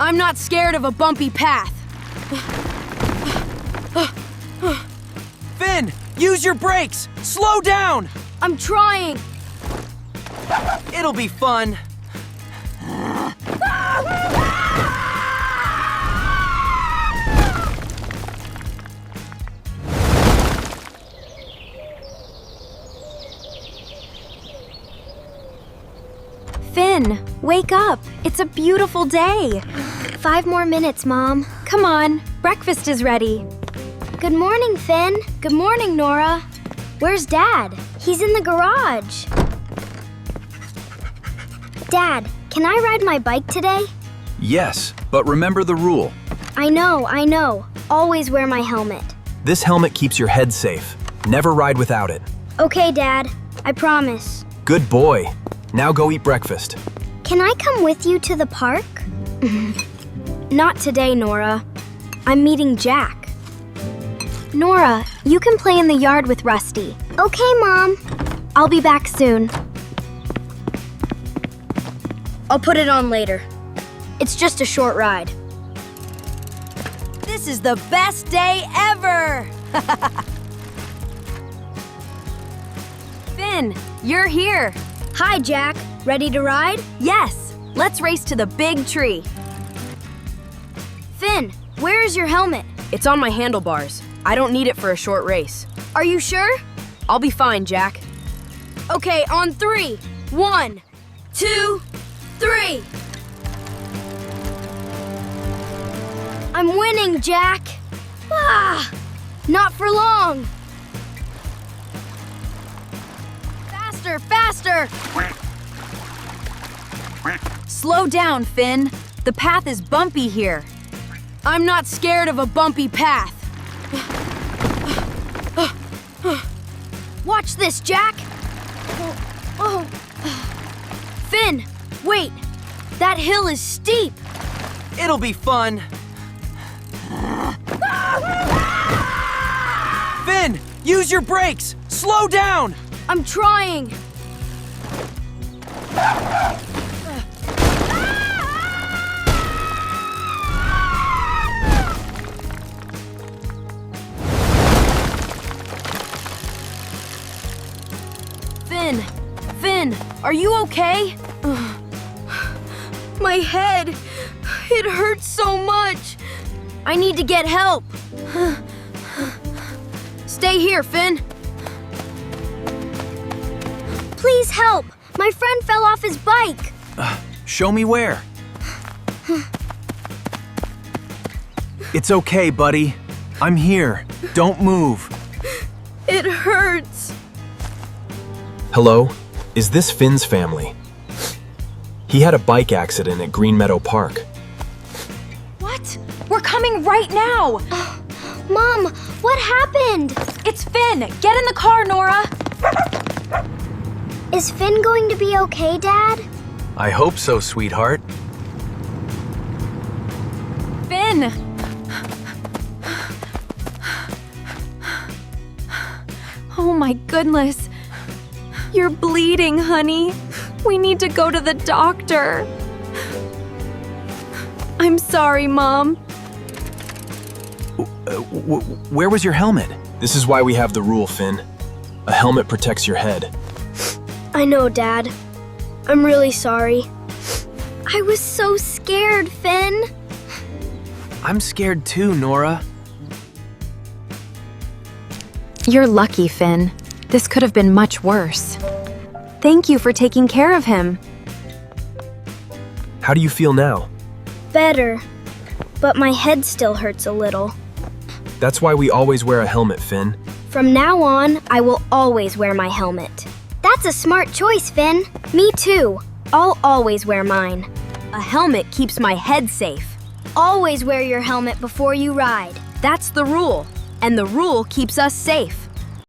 I'm not scared of a bumpy path. Finn, use your brakes! Slow down! I'm trying. It'll be fun. Finn, wake up. It's a beautiful day. 5 more minutes, Mom. Come on, breakfast is ready. Good morning, Finn. Good morning, Nora. Where's Dad? He's in the garage. Dad, can I ride my bike today? Yes, but remember the rule. I know. Always wear my helmet. This helmet keeps your head safe. Never ride without it. Okay, Dad. I promise. Good boy. Now go eat breakfast. Can I come with you to the park? Not today, Nora. I'm meeting Jack. Nora, you can play in the yard with Rusty. Okay, Mom. I'll be back soon. I'll put it on later. It's just a short ride. This is the best day ever! Finn, you're here. Hi, Jack. Ready to ride? Yes, let's race to the big tree. Finn, where is your helmet? It's on my handlebars. I don't need it for a short race. Are you sure? I'll be fine, Jack. Okay, on 3. 1, 2, 3. I'm winning, Jack. Not for long. Faster! Slow down, Finn. The path is bumpy here. I'm not scared of a bumpy path. Watch this, Jack. Finn, wait. That hill is steep. It'll be fun. Finn, use your brakes! Slow down! I'm trying. Finn, are you okay? My head, it hurts so much. I need to get help. Stay here, Finn. Please help. My friend fell off his bike. Show me where. It's okay, buddy. I'm here. Don't move. It hurts. Hello? Is this Finn's family? He had a bike accident at Green Meadow Park. What? We're coming right now. Mom, what happened? It's Finn. Get in the car, Nora. Is Finn going to be okay, Dad? I hope so, sweetheart. Finn! Oh my goodness. You're bleeding, honey. We need to go to the doctor. I'm sorry, Mom. Where was your helmet? This is why we have the rule, Finn. A helmet protects your head. I know, Dad. I'm really sorry. I was so scared, Finn. I'm scared too, Nora. You're lucky, Finn. This could have been much worse. Thank you for taking care of him. How do you feel now? Better, but my head still hurts a little. That's why we always wear a helmet, Finn. From now on, I will always wear my helmet. That's a smart choice, Finn. Me too. I'll always wear mine. A helmet keeps my head safe. Always wear your helmet before you ride. That's the rule, and the rule keeps us safe.